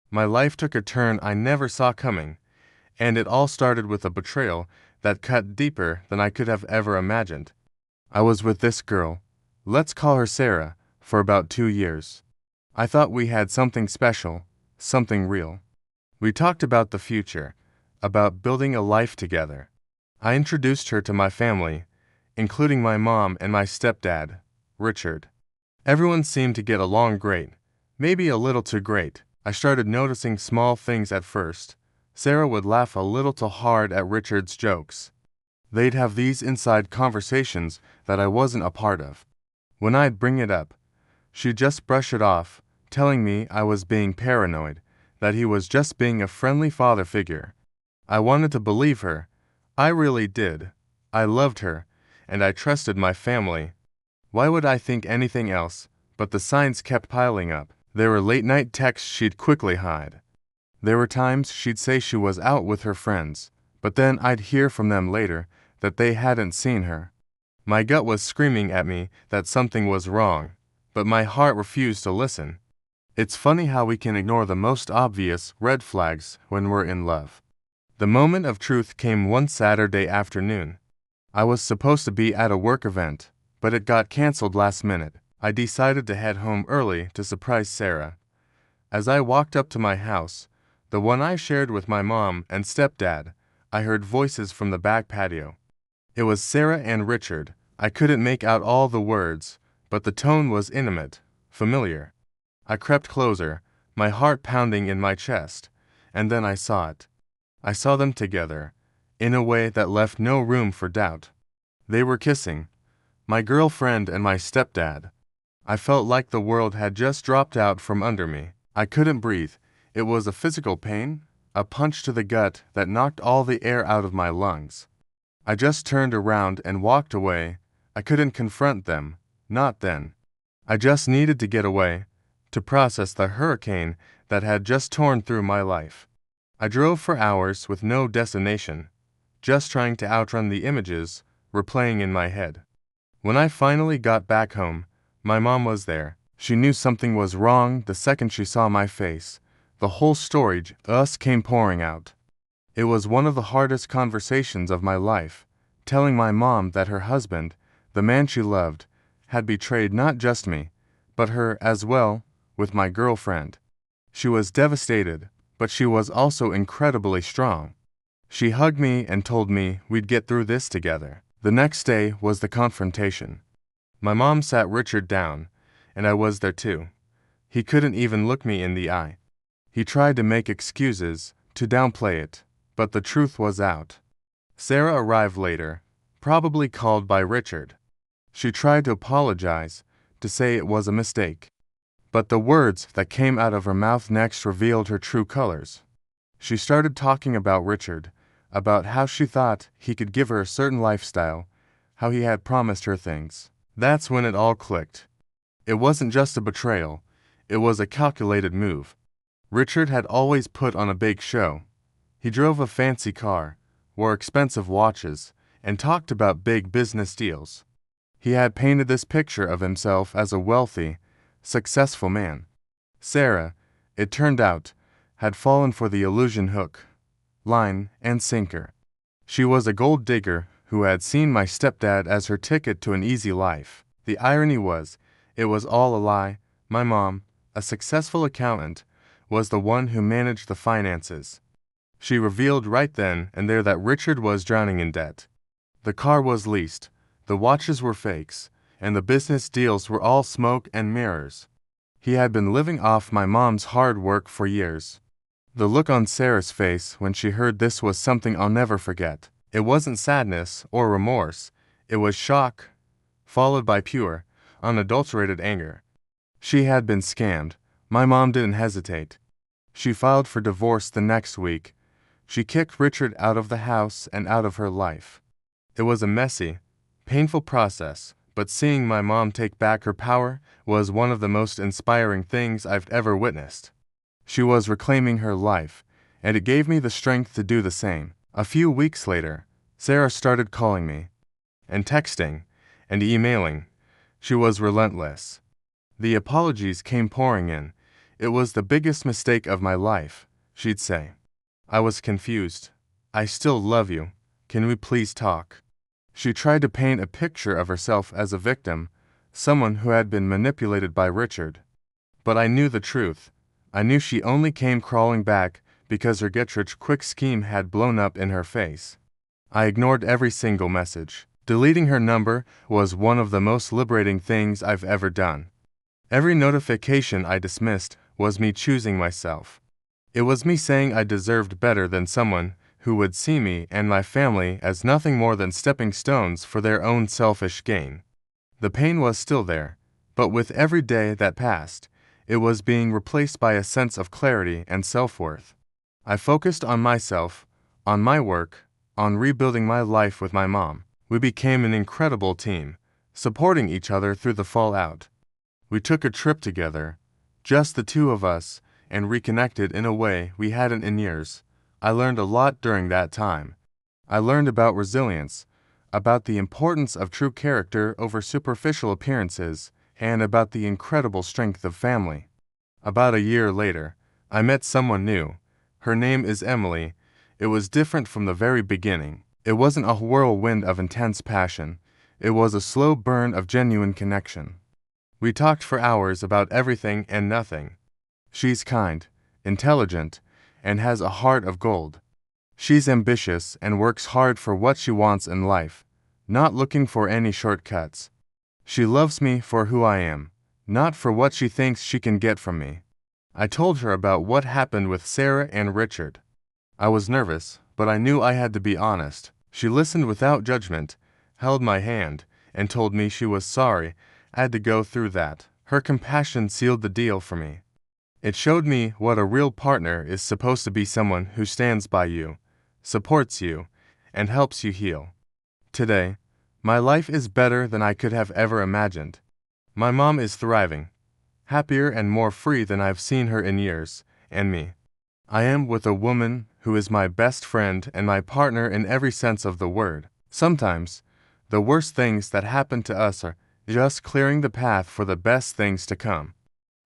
My life took a turn I never saw coming, and it all started with a betrayal that cut deeper than I could have ever imagined. I was with this girl, let's call her Sarah, for about 2 years. I thought we had something special, something real. We talked about the future, about building a life together. I introduced her to my family, including my mom and my stepdad, Richard. Everyone seemed to get along great, maybe a little too great. I started noticing small things at first. Sarah would laugh a little too hard at Richard's jokes. They'd have these inside conversations that I wasn't a part of. When I'd bring it up, she'd just brush it off, telling me I was being paranoid, that he was just being a friendly father figure. I wanted to believe her. I really did. I loved her, and I trusted my family. Why would I think anything else? But the signs kept piling up. There were late-night texts she'd quickly hide. There were times she'd say she was out with her friends, but then I'd hear from them later that they hadn't seen her. My gut was screaming at me that something was wrong, but my heart refused to listen. It's funny how we can ignore the most obvious red flags when we're in love. The moment of truth came one Saturday afternoon. I was supposed to be at a work event, but it got canceled last minute. I decided to head home early to surprise Sarah. As I walked up to my house, the one I shared with my mom and stepdad, I heard voices from the back patio. It was Sarah and Richard. I couldn't make out all the words, but the tone was intimate, familiar. I crept closer, my heart pounding in my chest, and then I saw it. I saw them together, in a way that left no room for doubt. They were kissing, my girlfriend and my stepdad. I felt like the world had just dropped out from under me. I couldn't breathe. It was a physical pain, a punch to the gut that knocked all the air out of my lungs. I just turned around and walked away. I couldn't confront them, not then. I just needed to get away, to process the hurricane that had just torn through my life. I drove for hours with no destination, just trying to outrun the images replaying in my head. When I finally got back home, my mom was there. She knew something was wrong the second she saw my face. The whole story just came pouring out. It was one of the hardest conversations of my life, telling my mom that her husband, the man she loved, had betrayed not just me, but her as well, with my girlfriend. She was devastated, but she was also incredibly strong. She hugged me and told me we'd get through this together. The next day was the confrontation. My mom sat Richard down, and I was there too. He couldn't even look me in the eye. He tried to make excuses, to downplay it, but the truth was out. Sarah arrived later, probably called by Richard. She tried to apologize, to say it was a mistake. But the words that came out of her mouth next revealed her true colors. She started talking about Richard, about how she thought he could give her a certain lifestyle, how he had promised her things. That's when it all clicked. It wasn't just a betrayal, it was a calculated move. Richard had always put on a big show. He drove a fancy car, wore expensive watches, and talked about big business deals. He had painted this picture of himself as a wealthy, successful man. Sarah, it turned out, had fallen for the illusion hook, line, and sinker. She was a gold digger who had seen my stepdad as her ticket to an easy life. The irony was, it was all a lie. My mom, a successful accountant, was the one who managed the finances. She revealed right then and there that Richard was drowning in debt. The car was leased, the watches were fakes, and the business deals were all smoke and mirrors. He had been living off my mom's hard work for years. The look on Sarah's face when she heard this was something I'll never forget. It wasn't sadness or remorse, it was shock, followed by pure, unadulterated anger. She had been scammed. My mom didn't hesitate. She filed for divorce the next week. She kicked Richard out of the house and out of her life. It was a messy, painful process, but seeing my mom take back her power was one of the most inspiring things I've ever witnessed. She was reclaiming her life, and it gave me the strength to do the same. A few weeks later, Sarah started calling me, and texting, and emailing. She was relentless. The apologies came pouring in. "It was the biggest mistake of my life," she'd say. I was confused. "I still love you. Can we please talk?" She tried to paint a picture of herself as a victim, someone who had been manipulated by Richard. But I knew the truth. I knew she only came crawling back because her get-rich-quick scheme had blown up in her face. I ignored every single message. Deleting her number was one of the most liberating things I've ever done. Every notification I dismissed was me choosing myself. It was me saying I deserved better than someone who would see me and my family as nothing more than stepping stones for their own selfish gain. The pain was still there, but with every day that passed, it was being replaced by a sense of clarity and self-worth. I focused on myself, on my work, on rebuilding my life with my mom. We became an incredible team, supporting each other through the fallout. We took a trip together, just the two of us, and reconnected in a way we hadn't in years. I learned a lot during that time. I learned about resilience, about the importance of true character over superficial appearances, and about the incredible strength of family. About a year later, I met someone new. Her name is Emily. It was different from the very beginning. It wasn't a whirlwind of intense passion. It was a slow burn of genuine connection. We talked for hours about everything and nothing. She's kind, intelligent, and has a heart of gold. She's ambitious and works hard for what she wants in life, not looking for any shortcuts. She loves me for who I am, not for what she thinks she can get from me. I told her about what happened with Sarah and Richard. I was nervous, but I knew I had to be honest. She listened without judgment, held my hand, and told me she was sorry I had to go through that. Her compassion sealed the deal for me. It showed me what a real partner is supposed to be: someone who stands by you, supports you, and helps you heal. Today, my life is better than I could have ever imagined. My mom is thriving, happier and more free than I've seen her in years, and me. I am with a woman who is my best friend and my partner in every sense of the word. Sometimes, the worst things that happen to us are just clearing the path for the best things to come.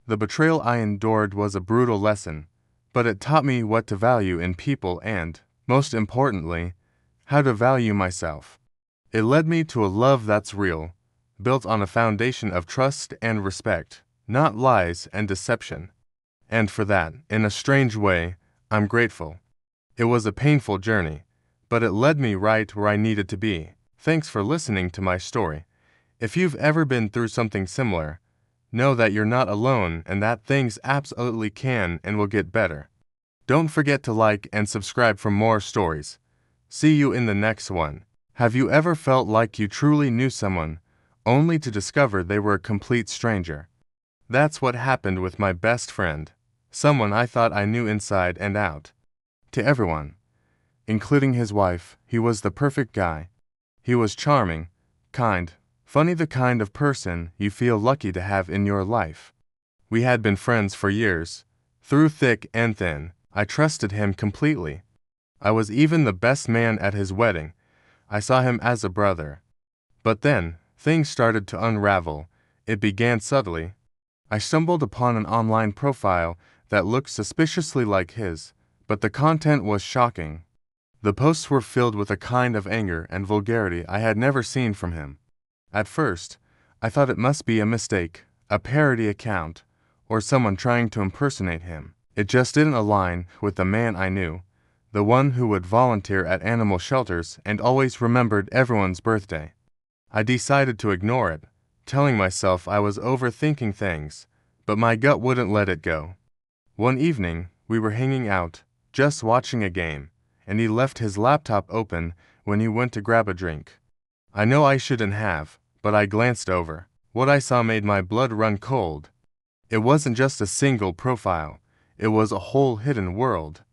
The betrayal I endured was a brutal lesson, but it taught me what to value in people and, most importantly, how to value myself. It led me to a love that's real, built on a foundation of trust and respect, not lies and deception. And for that, in a strange way, I'm grateful. It was a painful journey, but it led me right where I needed to be. Thanks for listening to my story. If you've ever been through something similar, know that you're not alone and that things absolutely can and will get better. Don't forget to like and subscribe for more stories. See you in the next one. Have you ever felt like you truly knew someone, only to discover they were a complete stranger? That's what happened with my best friend, someone I thought I knew inside and out. To everyone, including his wife, he was the perfect guy. He was charming, kind, funny, the kind of person you feel lucky to have in your life. We had been friends for years. Through thick and thin, I trusted him completely. I was even the best man at his wedding. I saw him as a brother. But then, things started to unravel. It began subtly. I stumbled upon an online profile that looked suspiciously like his, but the content was shocking. The posts were filled with a kind of anger and vulgarity I had never seen from him. At first, I thought it must be a mistake, a parody account, or someone trying to impersonate him. It just didn't align with the man I knew, the one who would volunteer at animal shelters and always remembered everyone's birthday. I decided to ignore it, telling myself I was overthinking things, but my gut wouldn't let it go. One evening, we were hanging out, just watching a game, and he left his laptop open when he went to grab a drink. I know I shouldn't have, but I glanced over. What I saw made my blood run cold. It wasn't just a single profile, it was a whole hidden world.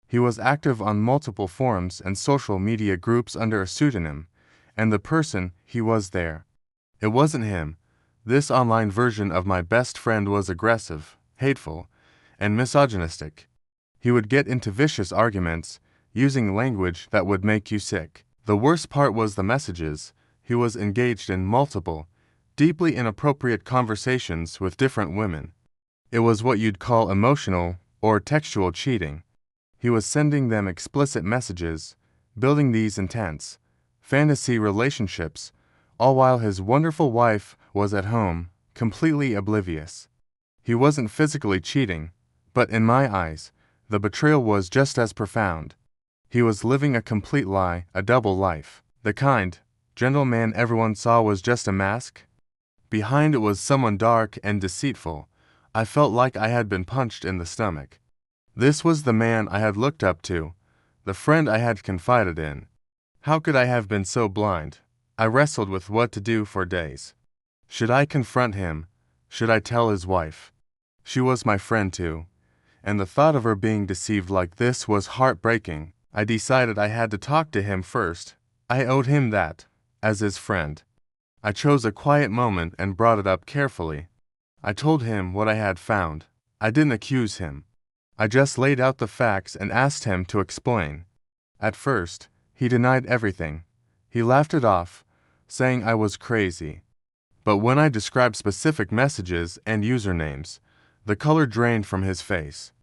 He was active on multiple forums and social media groups under a pseudonym, and the person he was there. It wasn't him. This online version of my best friend was aggressive, hateful, and misogynistic. He would get into vicious arguments, using language that would make you sick. The worst part was the messages. He was engaged in multiple, deeply inappropriate conversations with different women. It was what you'd call emotional or textual cheating. He was sending them explicit messages, building these intense, fantasy relationships, all while his wonderful wife was at home, completely oblivious. He wasn't physically cheating, but in my eyes, the betrayal was just as profound. He was living a complete lie, a double life. The kind, gentle man everyone saw was just a mask. Behind it was someone dark and deceitful. I felt like I had been punched in the stomach. This was the man I had looked up to, the friend I had confided in. How could I have been so blind? I wrestled with what to do for days. Should I confront him? Should I tell his wife? She was my friend too, and the thought of her being deceived like this was heartbreaking. I decided I had to talk to him first. I owed him that, as his friend. I chose a quiet moment and brought it up carefully. I told him what I had found. I didn't accuse him. I just laid out the facts and asked him to explain. At first, he denied everything. He laughed it off, saying I was crazy. But when I described specific messages and usernames, the color drained from his face.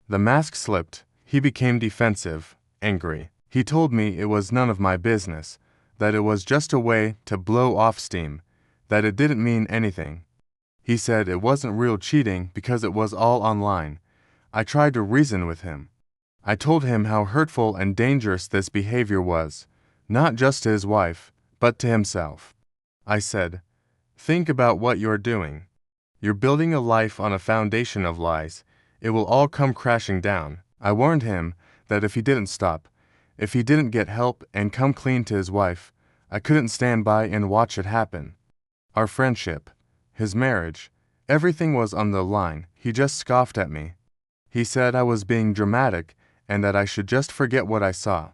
The mask slipped. He became defensive, angry. He told me it was none of my business, that it was just a way to blow off steam, that it didn't mean anything. He said it wasn't real cheating because it was all online. I tried to reason with him. I told him how hurtful and dangerous this behavior was, not just to his wife, but to himself. I said, "Think about what you're doing. You're building a life on a foundation of lies. It will all come crashing down." I warned him that if he didn't stop, if he didn't get help and come clean to his wife, I couldn't stand by and watch it happen. Our friendship, his marriage, everything was on the line. He just scoffed at me. He said I was being dramatic and that I should just forget what I saw.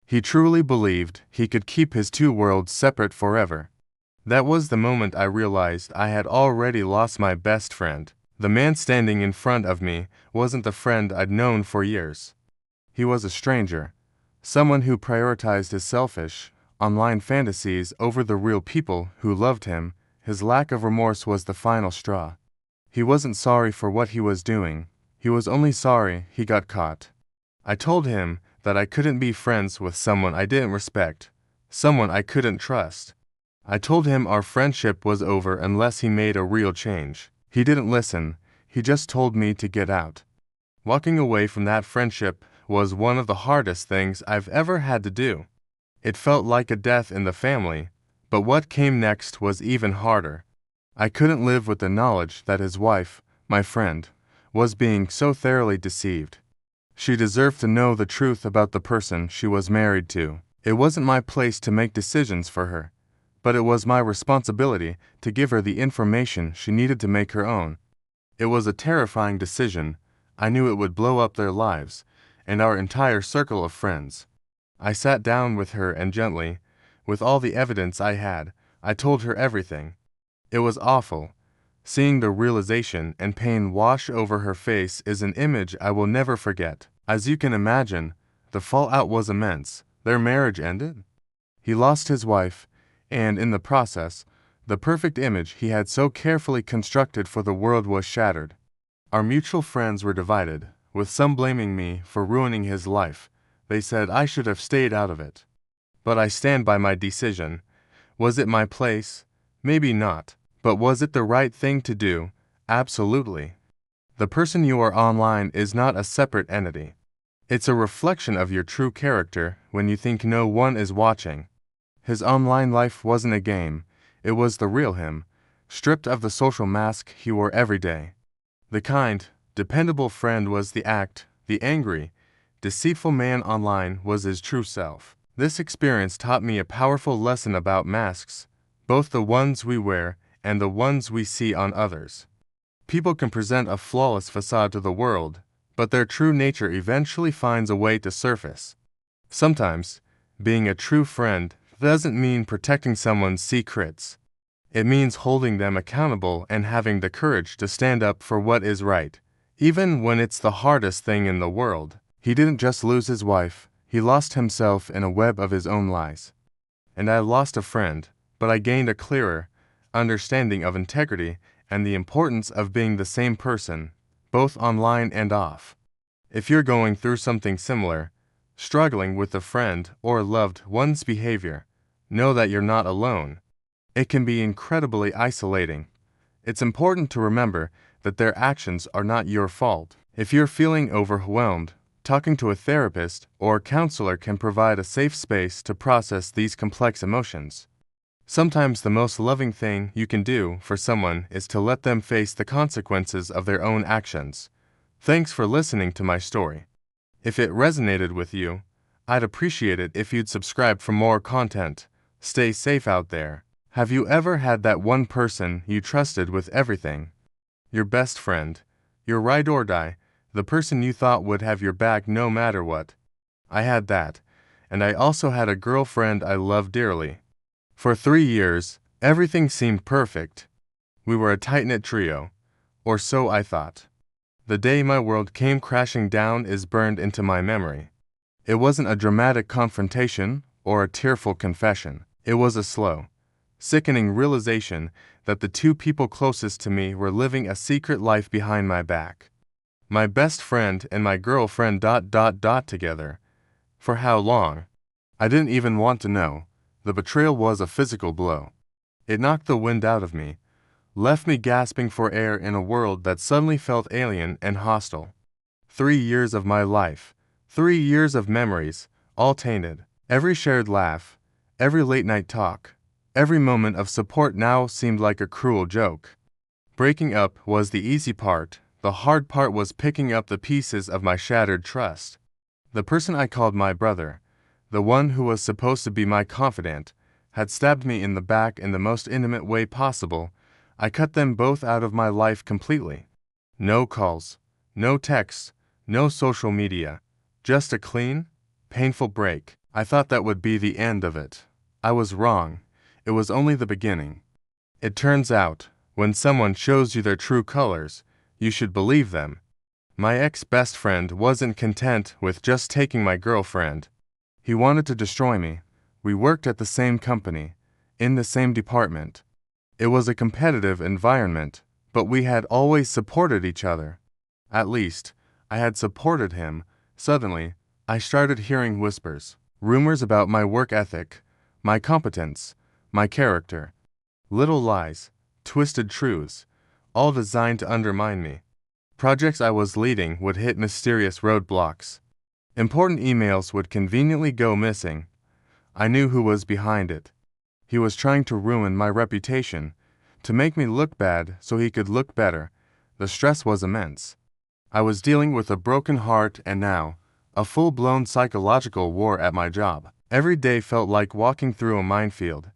He truly believed he could keep his two worlds separate forever. That was the moment I realized I had already lost my best friend. The man standing in front of me wasn't the friend I'd known for years. He was a stranger, someone who prioritized his selfish, online fantasies over the real people who loved him. His lack of remorse was the final straw. He wasn't sorry for what he was doing. He was only sorry he got caught. I told him that I couldn't be friends with someone I didn't respect, someone I couldn't trust. I told him our friendship was over unless he made a real change. He didn't listen. He just told me to get out. Walking away from that friendship was one of the hardest things I've ever had to do. It felt like a death in the family, but what came next was even harder. I couldn't live with the knowledge that his wife, my friend, was being so thoroughly deceived. She deserved to know the truth about the person she was married to. It wasn't my place to make decisions for her, but it was my responsibility to give her the information she needed to make her own. It was a terrifying decision. I knew it would blow up their lives, and our entire circle of friends. I sat down with her and gently, with all the evidence I had, I told her everything. It was awful. Seeing the realization and pain wash over her face is an image I will never forget. As you can imagine, the fallout was immense. Their marriage ended. He lost his wife, and in the process, the perfect image he had so carefully constructed for the world was shattered. Our mutual friends were divided, with some blaming me for ruining his life. They said I should have stayed out of it. But I stand by my decision. Was it my place? Maybe not. But was it the right thing to do? Absolutely. The person you are online is not a separate entity. It's a reflection of your true character when you think no one is watching. His online life wasn't a game. It was the real him, stripped of the social mask he wore every day. The kind, dependable friend was the act. The angry, deceitful man online was his true self. This experience taught me a powerful lesson about masks, both the ones we wear and the ones we see on others. People can present a flawless facade to the world, but their true nature eventually finds a way to surface. Sometimes, being a true friend doesn't mean protecting someone's secrets. It means holding them accountable and having the courage to stand up for what is right, even when it's the hardest thing in the world. He didn't just lose his wife, he lost himself in a web of his own lies. And I lost a friend, but I gained a clearer understanding of integrity and the importance of being the same person, both online and off. If you're going through something similar, struggling with a friend or loved one's behavior, know that you're not alone. It can be incredibly isolating. It's important to remember that their actions are not your fault. If you're feeling overwhelmed, talking to a therapist or counselor can provide a safe space to process these complex emotions. Sometimes the most loving thing you can do for someone is to let them face the consequences of their own actions. Thanks for listening to my story. If it resonated with you, I'd appreciate it if you'd subscribe for more content. Stay safe out there. Have you ever had that one person you trusted with everything? Your best friend, your ride or die, the person you thought would have your back no matter what. I had that, and I also had a girlfriend I loved dearly. For 3 years, everything seemed perfect. We were a tight-knit trio, or so I thought. The day my world came crashing down is burned into my memory. It wasn't a dramatic confrontation or a tearful confession. It was a slow, sickening realization that the two people closest to me were living a secret life behind my back. My best friend and my girlfriend ... together. For how long? I didn't even want to know. The betrayal was a physical blow. It knocked the wind out of me, left me gasping for air in a world that suddenly felt alien and hostile. 3 years of my life, 3 years of memories, all tainted. Every shared laugh, every late-night talk, every moment of support now seemed like a cruel joke. Breaking up was the easy part. The hard part was picking up the pieces of my shattered trust. The person I called my brother, the one who was supposed to be my confidant, had stabbed me in the back in the most intimate way possible. I cut them both out of my life completely. No calls, no texts, no social media, just a clean, painful break. I thought that would be the end of it. I was wrong. It was only the beginning. It turns out, when someone shows you their true colors, you should believe them. My ex-best friend wasn't content with just taking my girlfriend. He wanted to destroy me. We worked at the same company, in the same department. It was a competitive environment, but we had always supported each other. At least, I had supported him. Suddenly, I started hearing whispers, rumors about my work ethic, my competence, my character. Little lies, twisted truths, all designed to undermine me. Projects I was leading would hit mysterious roadblocks. Important emails would conveniently go missing. I knew who was behind it. He was trying to ruin my reputation, to make me look bad so he could look better. The stress was immense. I was dealing with a broken heart and now, a full-blown psychological war at my job. Every day felt like walking through a minefield.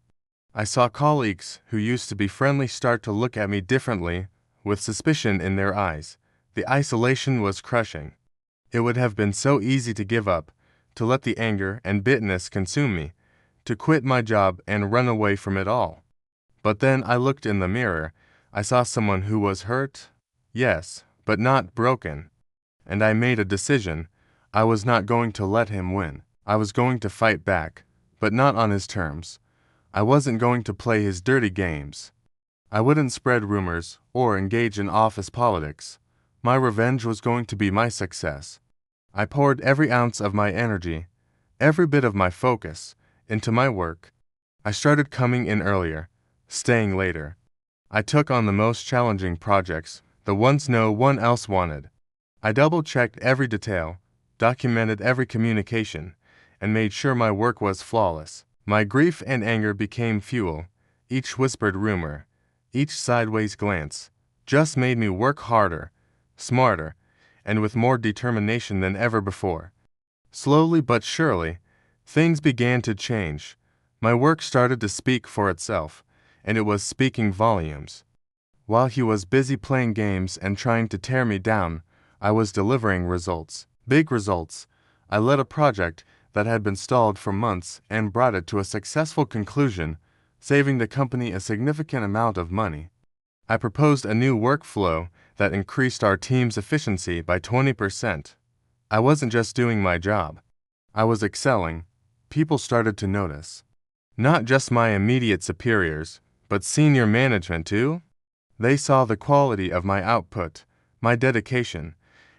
I saw colleagues who used to be friendly start to look at me differently, with suspicion in their eyes. The isolation was crushing. It would have been so easy to give up, to let the anger and bitterness consume me, to quit my job and run away from it all. But then I looked in the mirror. I saw someone who was hurt, yes, but not broken. And I made a decision. I was not going to let him win. I was going to fight back, but not on his terms. I wasn't going to play his dirty games. I wouldn't spread rumors or engage in office politics. My revenge was going to be my success. I poured every ounce of my energy, every bit of my focus, into my work. I started coming in earlier, staying later. I took on the most challenging projects, the ones no one else wanted. I double-checked every detail, documented every communication, and made sure my work was flawless. My grief and anger became fuel. Each whispered rumor, each sideways glance, just made me work harder, smarter, and with more determination than ever before. Slowly but surely, things began to change. My work started to speak for itself, and it was speaking volumes. While he was busy playing games and trying to tear me down, I was delivering results, big results. I led a project that had been stalled for months and brought it to a successful conclusion, saving the company a significant amount of money. I proposed a new workflow that increased our team's efficiency by 20%. I wasn't just doing my job. I was excelling. People started to notice. Not just my immediate superiors, but senior management too. They saw the quality of my output, my dedication,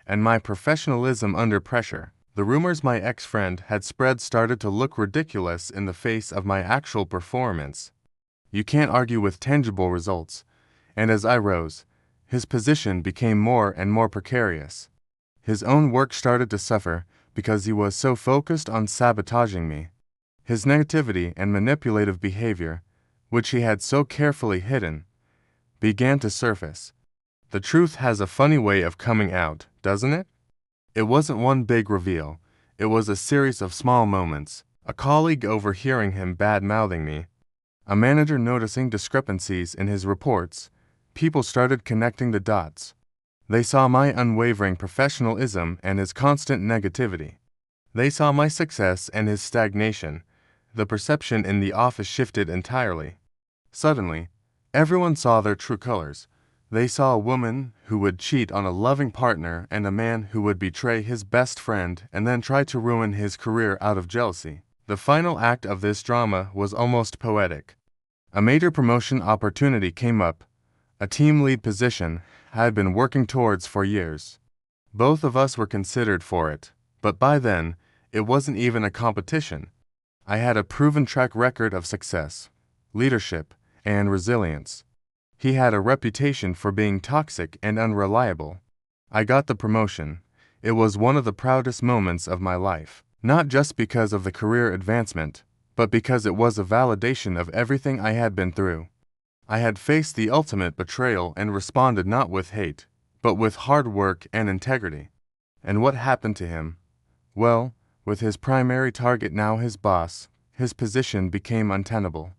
and my professionalism under pressure. The rumors my ex-friend had spread started to look ridiculous in the face of my actual performance. You can't argue with tangible results, and as I rose, his position became more and more precarious. His own work started to suffer because he was so focused on sabotaging me. His negativity and manipulative behavior, which he had so carefully hidden, began to surface. The truth has a funny way of coming out, doesn't it? It wasn't one big reveal. It was a series of small moments. A colleague overhearing him bad-mouthing me. A manager noticing discrepancies in his reports. People started connecting the dots. They saw my unwavering professionalism and his constant negativity. They saw my success and his stagnation. The perception in the office shifted entirely. Suddenly, everyone saw their true colors. They saw a woman who would cheat on a loving partner and a man who would betray his best friend and then try to ruin his career out of jealousy. The final act of this drama was almost poetic. A major promotion opportunity came up. A team lead position I had been working towards for years. Both of us were considered for it, but by then, it wasn't even a competition. I had a proven track record of success, leadership, and resilience. He had a reputation for being toxic and unreliable. I got the promotion. It was one of the proudest moments of my life, not just because of the career advancement, but because it was a validation of everything I had been through. I had faced the ultimate betrayal and responded not with hate, but with hard work and integrity. And what happened to him? Well, with his primary target now his boss, his position became untenable.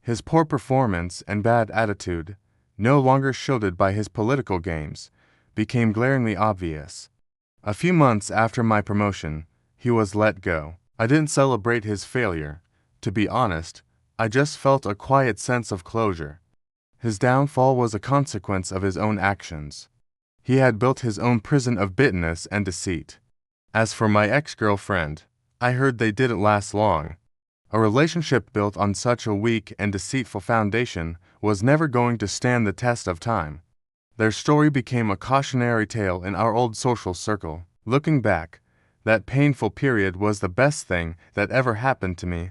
His poor performance and bad attitude, no longer shielded by his political games, became glaringly obvious. A few months after my promotion, he was let go. I didn't celebrate his failure. To be honest, I just felt a quiet sense of closure. His downfall was a consequence of his own actions. He had built his own prison of bitterness and deceit. As for my ex-girlfriend, I heard they didn't last long. A relationship built on such a weak and deceitful foundation was never going to stand the test of time. Their story became a cautionary tale in our old social circle. Looking back, that painful period was the best thing that ever happened to me.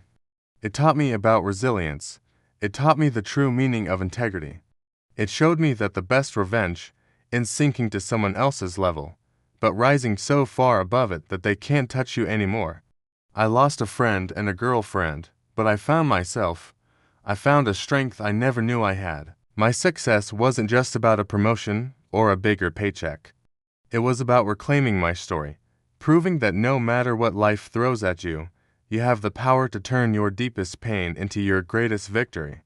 It taught me about resilience. It taught me the true meaning of integrity. It showed me that the best revenge isn't sinking to someone else's level, but rising so far above it that they can't touch you anymore. I lost a friend and a girlfriend, but I found myself. I found a strength I never knew I had. My success wasn't just about a promotion or a bigger paycheck. It was about reclaiming my story, proving that no matter what life throws at you, you have the power to turn your deepest pain into your greatest victory.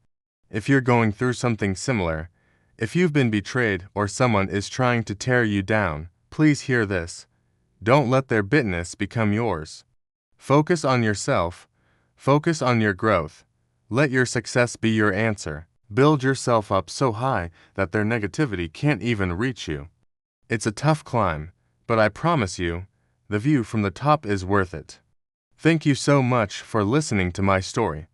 If you're going through something similar, if you've been betrayed or someone is trying to tear you down, please hear this. Don't let their bitterness become yours. Focus on yourself. Focus on your growth. Let your success be your answer. Build yourself up so high that their negativity can't even reach you. It's a tough climb, but I promise you, the view from the top is worth it. Thank you so much for listening to my story.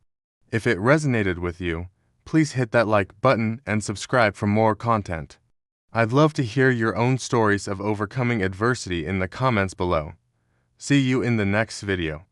If it resonated with you, please hit that like button and subscribe for more content. I'd love to hear your own stories of overcoming adversity in the comments below. See you in the next video.